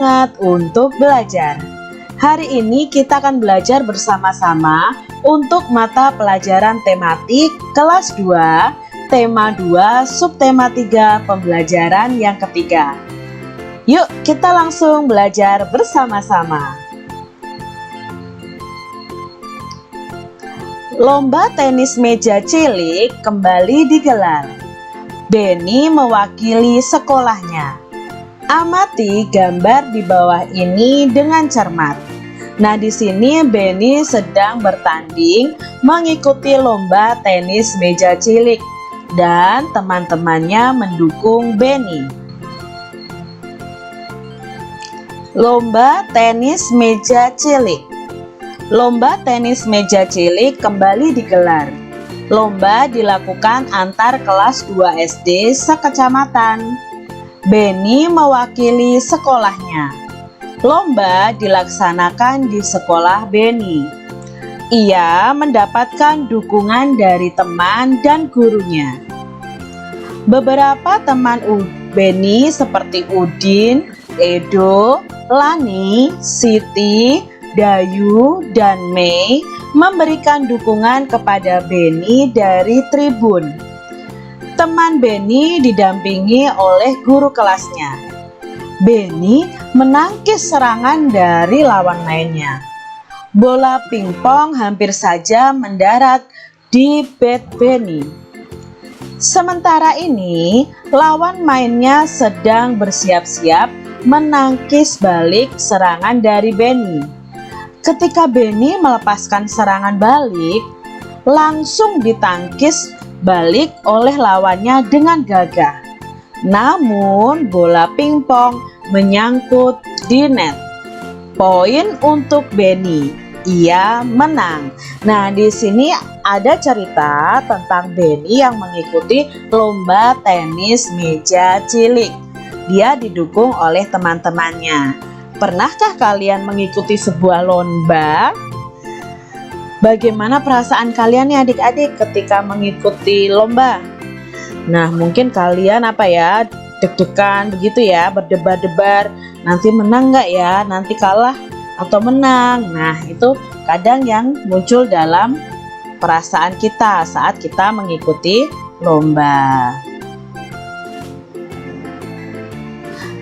Semangat untuk belajar. Hari ini kita akan belajar bersama-sama untuk mata pelajaran tematik kelas 2, tema 2, subtema 3, pembelajaran yang ketiga. Yuk kita langsung belajar bersama-sama. Lomba tenis meja cilik kembali digelar. Benny mewakili sekolahnya. Amati gambar di bawah ini dengan cermat. Nah, di sini Benny sedang bertanding mengikuti lomba tenis meja cilik dan teman-temannya mendukung Benny. Lomba tenis meja cilik. Lomba tenis meja cilik kembali digelar. Lomba dilakukan antar kelas 2 SD sekecamatan. Benny mewakili sekolahnya. Lomba dilaksanakan di sekolah Benny. Ia mendapatkan dukungan dari teman dan gurunya. Beberapa teman Benny seperti Udin, Edo, Lani, Siti, Dayu, dan Mei memberikan dukungan kepada Benny dari tribun. Teman Benny didampingi oleh guru kelasnya. Benny menangkis serangan dari lawan mainnya. Bola pingpong hampir saja mendarat di bat Benny. Sementara ini, lawan mainnya sedang bersiap-siap menangkis balik serangan dari Benny. Ketika Benny melepaskan serangan balik, langsung ditangkis balik oleh lawannya dengan gagah. Namun bola pingpong menyangkut di net. Poin untuk Benny. Ia menang. Nah, di sini ada cerita tentang Benny yang mengikuti lomba tenis meja cilik. Dia didukung oleh teman-temannya. Pernahkah kalian mengikuti sebuah lomba? Bagaimana perasaan kalian nih adik-adik ketika mengikuti lomba? Nah, mungkin kalian deg-degan begitu ya, berdebar-debar, nanti menang nggak ya, nanti kalah atau menang. Nah, itu kadang yang muncul dalam perasaan kita saat kita mengikuti lomba.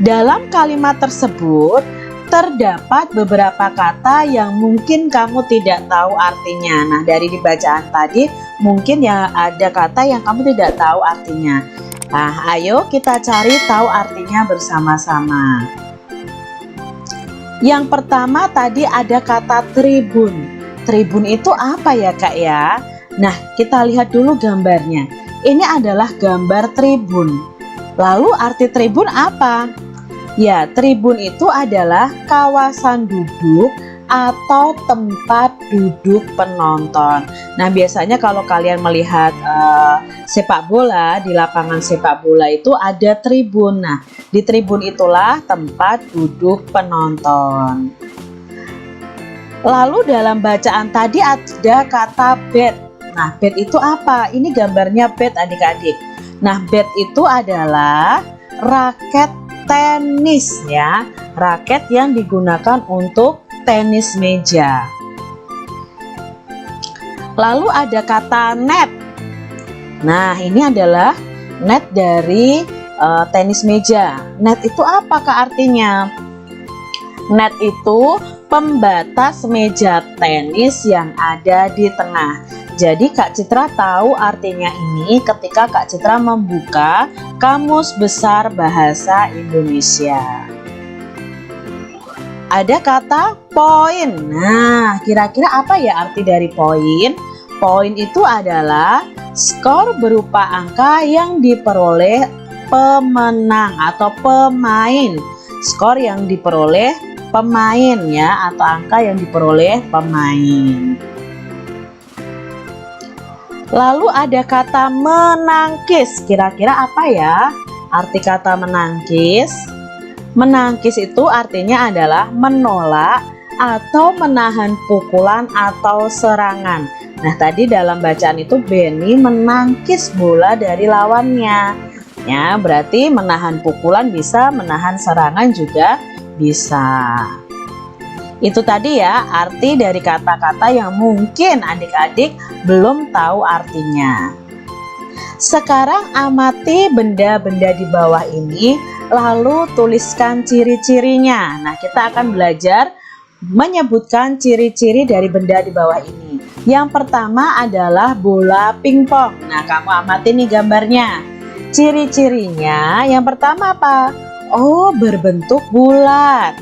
Dalam kalimat tersebut terdapat beberapa kata yang mungkin kamu tidak tahu artinya. Nah, dari bacaan tadi mungkin ya ada kata yang kamu tidak tahu artinya. Nah, ayo kita cari tahu artinya bersama-sama. Yang pertama tadi ada kata tribun. Tribun itu apa ya, Kak ya? Nah, kita lihat dulu gambarnya. Ini adalah gambar tribun. Lalu arti tribun apa? Ya, tribun itu adalah kawasan duduk atau tempat duduk penonton. Nah, biasanya kalau kalian melihat sepak bola, di lapangan sepak bola itu ada tribun. Nah, di tribun itulah tempat duduk penonton. Lalu dalam bacaan tadi ada kata bat. Nah, bat itu apa? Ini gambarnya bat adik-adik. Nah, bat itu adalah raket tenis ya, raket yang digunakan untuk tenis meja. Lalu ada kata net. Nah, ini adalah net dari tenis meja. Net itu apakah artinya? Net itu pembatas meja tenis yang ada di tengah. Jadi Kak Citra tahu artinya ini ketika Kak Citra membuka Kamus Besar Bahasa Indonesia. Ada kata poin. Nah, kira-kira apa ya arti dari poin? Poin itu adalah skor berupa angka yang diperoleh pemenang atau pemain. Skor yang diperoleh pemain ya, atau angka yang diperoleh pemain. Lalu ada kata menangkis. Kira-kira apa ya arti kata menangkis? Menangkis itu artinya adalah menolak atau menahan pukulan atau serangan. Nah, tadi dalam bacaan itu Benny menangkis bola dari lawannya. Ya, berarti menahan pukulan bisa, menahan serangan juga bisa. Itu tadi ya arti dari kata-kata yang mungkin adik-adik belum tahu artinya. Sekarang amati benda-benda di bawah ini, lalu tuliskan ciri-cirinya. Nah, kita akan belajar menyebutkan ciri-ciri dari benda di bawah ini. Yang pertama adalah bola pingpong. Nah, kamu amati nih gambarnya. Ciri-cirinya yang pertama apa? Oh, berbentuk bulat,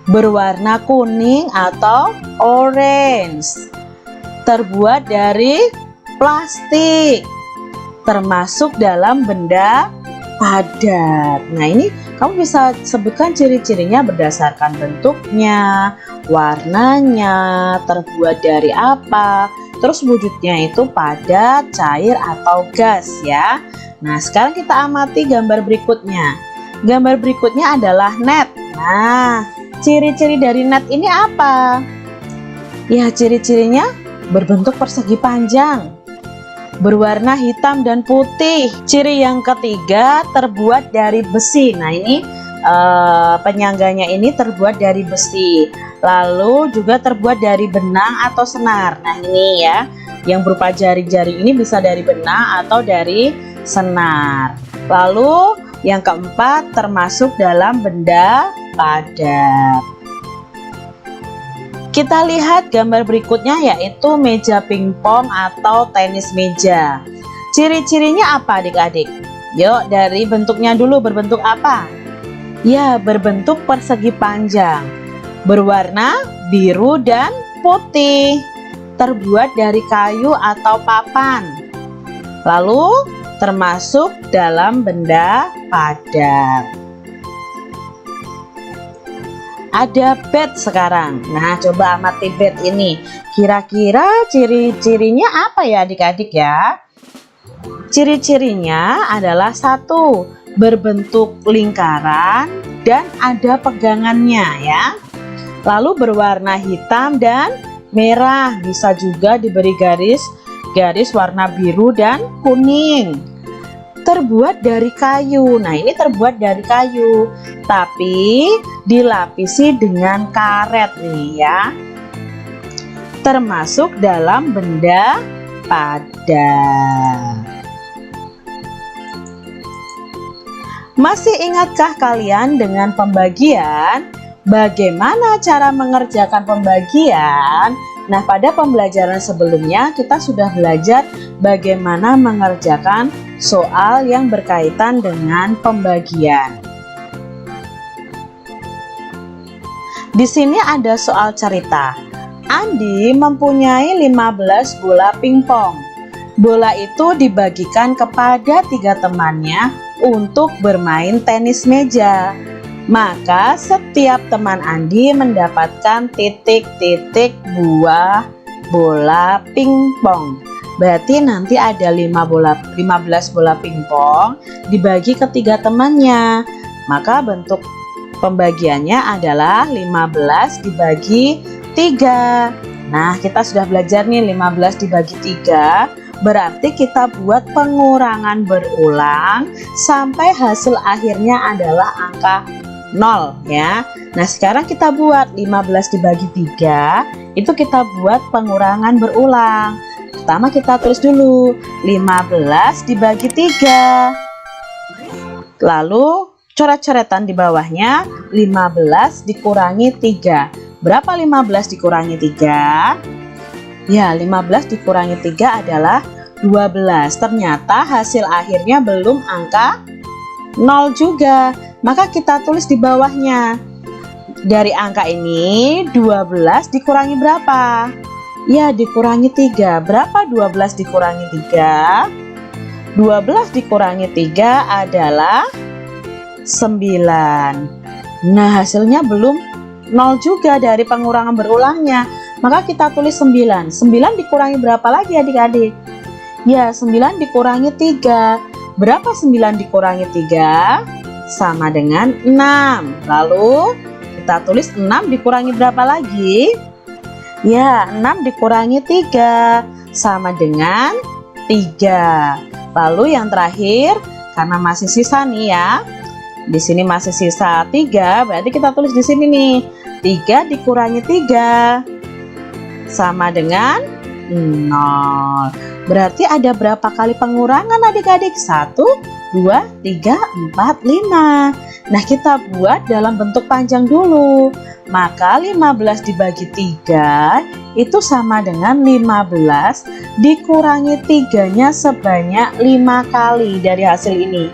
berwarna kuning atau orange, terbuat dari plastik, termasuk dalam benda padat. Nah, ini kamu bisa sebutkan ciri-cirinya berdasarkan bentuknya, warnanya, terbuat dari apa, terus wujudnya itu padat, cair, atau gas ya. Nah, sekarang kita amati gambar berikutnya. Gambar berikutnya adalah net. Nah, ciri-ciri dari net ini apa? Ya, ciri-cirinya berbentuk persegi panjang, berwarna hitam dan putih. Ciri yang ketiga terbuat dari besi. Nah, ini penyangganya ini terbuat dari besi. Lalu juga terbuat dari benang atau senar. Nah, ini ya, yang berupa jari-jari ini bisa dari benang atau dari senar. Lalu yang keempat termasuk dalam benda padat. Kita lihat gambar berikutnya yaitu meja pingpong atau tenis meja. Ciri-cirinya apa adik-adik? Yuk, dari bentuknya dulu, berbentuk apa? Ya, berbentuk persegi panjang, berwarna biru dan putih, terbuat dari kayu atau papan. Lalu termasuk dalam benda padat. Ada bed sekarang. Nah, coba amati bed ini. Kira-kira ciri-cirinya apa ya adik-adik ya? Ciri-cirinya adalah satu, berbentuk lingkaran dan ada pegangannya ya. Lalu berwarna hitam dan merah, bisa juga diberi garis warna biru dan kuning. Terbuat dari kayu. Nah, ini terbuat dari kayu, tapi dilapisi dengan karet nih ya. Termasuk dalam benda padat. Masih ingatkah kalian dengan pembagian? Bagaimana cara mengerjakan pembagian? Nah, pada pembelajaran sebelumnya kita sudah belajar bagaimana mengerjakan soal yang berkaitan dengan pembagian. Di sini ada soal cerita. Andi mempunyai 15 bola pingpong. Bola itu dibagikan kepada 3 temannya untuk bermain tenis meja. Maka setiap teman Andi mendapatkan titik-titik buah bola pingpong. Berarti nanti ada 15 bola pingpong dibagi ke 3 temannya. Maka bentuk pembagiannya adalah 15 dibagi 3. Nah, kita sudah belajar nih 15 dibagi 3. Berarti kita buat pengurangan berulang sampai hasil akhirnya adalah angka 0 ya. Nah, sekarang kita buat 15 dibagi 3, itu kita buat pengurangan berulang. Pertama kita tulis dulu 15 dibagi 3. Lalu coret-coretan di bawahnya 15 dikurangi 3. Berapa 15 dikurangi 3? Ya, 15 dikurangi 3 adalah 12. Ternyata hasil akhirnya belum angka 0 juga. Maka kita tulis di bawahnya. Dari angka ini 12 dikurangi berapa? Ya, dikurangi 3. Berapa 12 dikurangi 3? 12 dikurangi 3 adalah 9. Nah, hasilnya belum 0 juga dari pengurangan berulangnya. Maka kita tulis 9. 9 dikurangi berapa lagi adik-adik? Ya, 9 dikurangi 3. Berapa 9 dikurangi 3? Sama dengan 6. Lalu kita tulis 6 dikurangi berapa lagi? Ya, 6 dikurangi 3 sama dengan 3. Lalu yang terakhir, karena masih sisa nih ya, Di sini masih sisa 3, berarti kita tulis di sini nih. 3 dikurangi 3 sama dengan 0. Berarti ada berapa kali pengurangan adik-adik? 1, 2, 3, 4, 5. Nah, kita buat dalam bentuk panjang dulu. Maka 15 dibagi 3 itu sama dengan 15 dikurangi 3-nya sebanyak 5 kali dari hasil ini.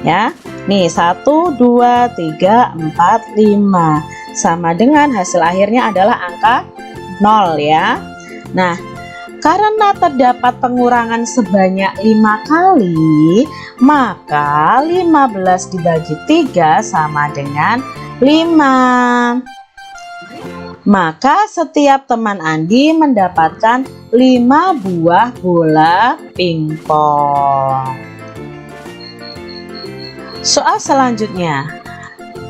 Ya. Nih 1, 2, 3, 4, 5 sama dengan hasil akhirnya adalah angka 0 ya. Nah, karena terdapat pengurangan sebanyak 5 kali, maka 15 dibagi 3 sama dengan 5. Maka setiap teman Andi mendapatkan 5 buah bola pingpong. Soal selanjutnya,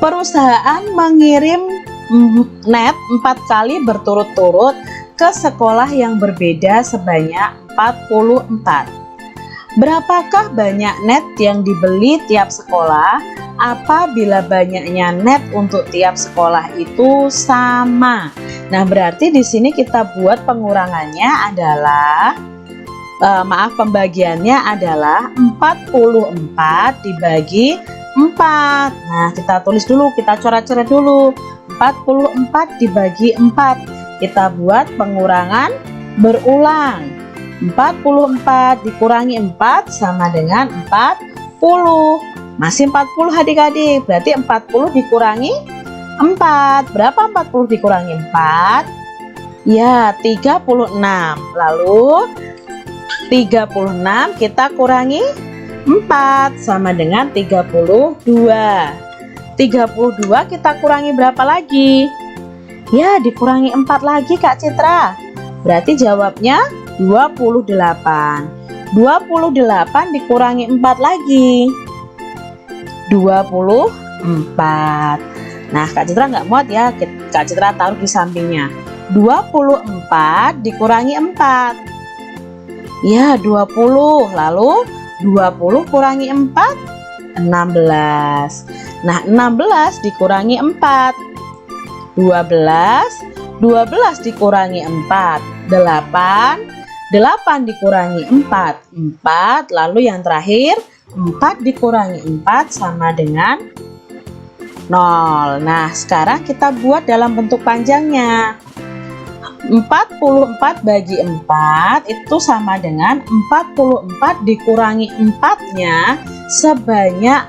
perusahaan mengirim net 4 kali berturut-turut ke sekolah yang berbeda sebanyak 44. Berapakah banyak net yang dibeli tiap sekolah apabila banyaknya net untuk tiap sekolah itu sama? Nah, berarti di sini kita buat pengurangannya adalah pembagiannya adalah 44 dibagi 4. Nah, kita tulis dulu, kita coret-coret dulu. 44 dibagi 4. Kita buat pengurangan berulang. 44 dikurangi 4 sama dengan 40. Masih 40 adik-adik. Berarti 40 dikurangi 4. Berapa 40 dikurangi 4? Ya, 36. Lalu 36 kita kurangi 4 sama dengan 32. 32 kita kurangi berapa lagi? Ya, dikurangi 4 lagi Kak Citra. Berarti jawabnya 28. 28 dikurangi 4 lagi. 24. Nah, Kak Citra nggak muat ya. Kak Citra taruh di sampingnya. 24 dikurangi 4. Ya, 20. Lalu 20 kurangi 4, 16. Nah, 16 dikurangi 4. 12. 12 dikurangi 4, 8. 8 dikurangi 4, 4. Lalu yang terakhir, 4 dikurangi 4 sama dengan 0. Nah, sekarang kita buat dalam bentuk panjangnya. 44 bagi 4 itu sama dengan 44 dikurangi 4-nya sebanyak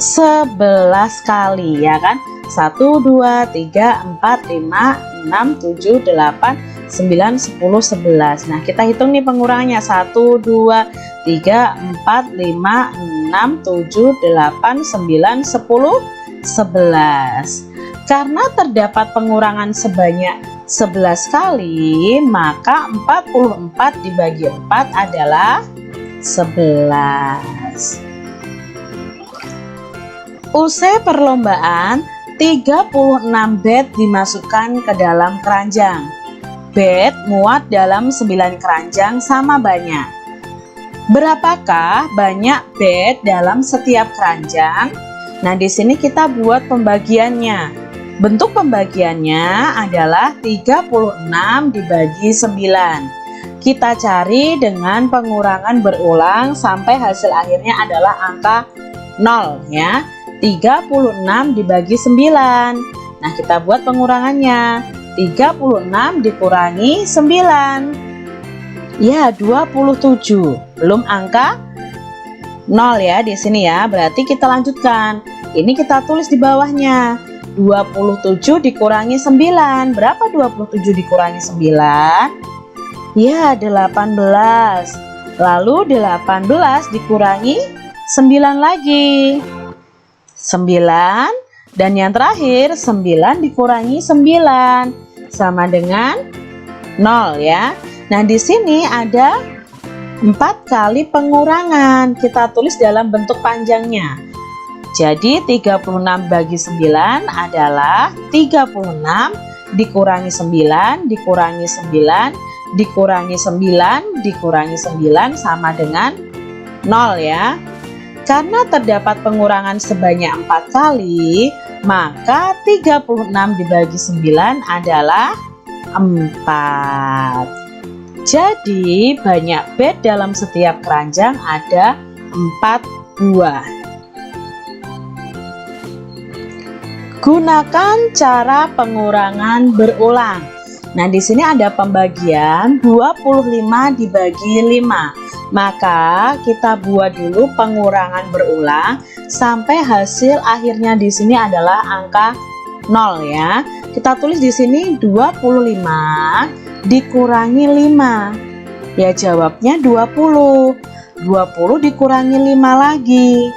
11 kali ya kan. 1, 2, 3, 4, 5, 6, 7, 8, 9, 10, 11. Nah, kita hitung nih pengurangannya. 1, 2, 3, 4, 5, 6, 7, 8, 9, 10, 11. Karena terdapat pengurangan sebanyak 11 kali, maka 44 dibagi 4 adalah 11. Usai perlombaan, 36 bed dimasukkan ke dalam keranjang. Bed muat dalam 9 keranjang sama banyak. Berapakah banyak bed dalam setiap keranjang? Nah, di sini kita buat pembagiannya. Bentuk pembagiannya adalah 36 dibagi 9. Kita cari dengan pengurangan berulang sampai hasil akhirnya adalah angka 0 ya. 36 dibagi 9. Nah, kita buat pengurangannya. 36 dikurangi 9. Ya, 27. Belum angka 0 ya di sini ya. Berarti kita lanjutkan. Ini kita tulis di bawahnya. 27 dikurangi 9. Berapa 27 dikurangi 9? Ya, 18. Lalu 18 dikurangi 9 lagi. 9. Dan yang terakhir 9 dikurangi 9 sama dengan 0 ya. Nah, di sini ada 4 kali pengurangan. Kita tulis dalam bentuk panjangnya. Jadi 36 bagi 9 adalah 36 dikurangi 9 dikurangi 9 dikurangi 9 dikurangi 9 sama dengan 0 ya. Karena terdapat pengurangan sebanyak 4 kali, maka 36 dibagi 9 adalah 4. Jadi banyak bed dalam setiap keranjang ada 4 buah. Gunakan cara pengurangan berulang. Nah, di sini ada pembagian 25 dibagi 5. Maka kita buat dulu pengurangan berulang sampai hasil akhirnya di sini adalah angka 0 ya. Kita tulis di sini 25 dikurangi 5. Ya, jawabnya 20. 20 dikurangi 5 lagi.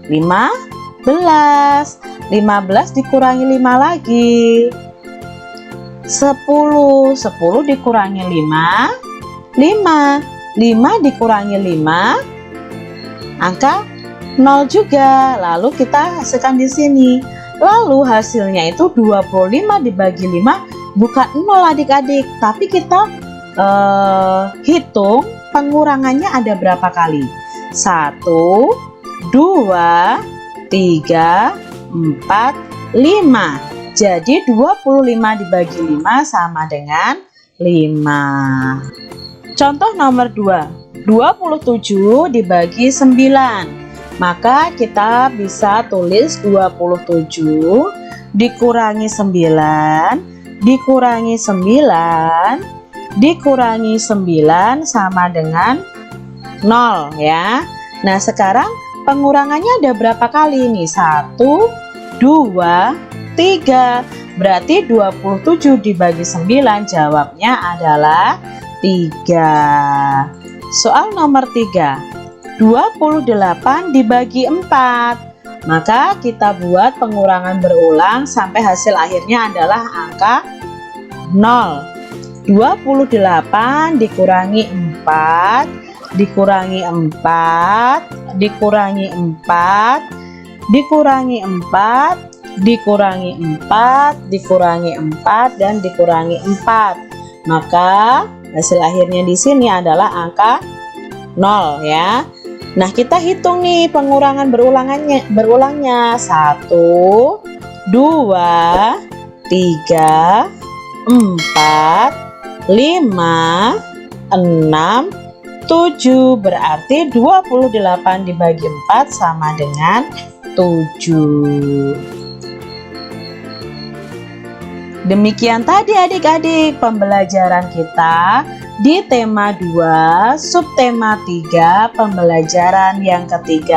15. 15 dikurangi 5 lagi. 10. 10 dikurangi 5. 5. 5 dikurangi 5. Angka 0 juga. Lalu kita hasilkan di sini. Lalu hasilnya itu 25 dibagi 5 bukan 0 adik-adik, tapi kita hitung pengurangannya ada berapa kali. 1, 2, 3, 4, 5. Jadi 25 dibagi 5 sama dengan 5. Contoh nomor 2. 27 dibagi 9. Maka kita bisa tulis 27 dikurangi 9 dikurangi 9 dikurangi 9 sama dengan 0 ya. Nah, sekarang pengurangannya ada berapa kali nih? 1, 2, 3. Berarti 27 dibagi 9 jawabnya adalah 3. Soal nomor 3. 28 dibagi 4. Maka kita buat pengurangan berulang sampai hasil akhirnya adalah angka 0. 28 dikurangi 4 dikurangi 4 dikurangi 4 dikurangi 4 dikurangi 4 dikurangi 4 dan dikurangi 4. Maka hasil akhirnya di sini adalah angka 0 ya. Nah, kita hitung nih pengurangan berulangnya. 1, 2, 3, 4, 5, 6, 7. Berarti 28 dibagi 4 sama dengan 7. Demikian tadi adik-adik pembelajaran kita di tema 2, subtema 3, pembelajaran yang ketiga.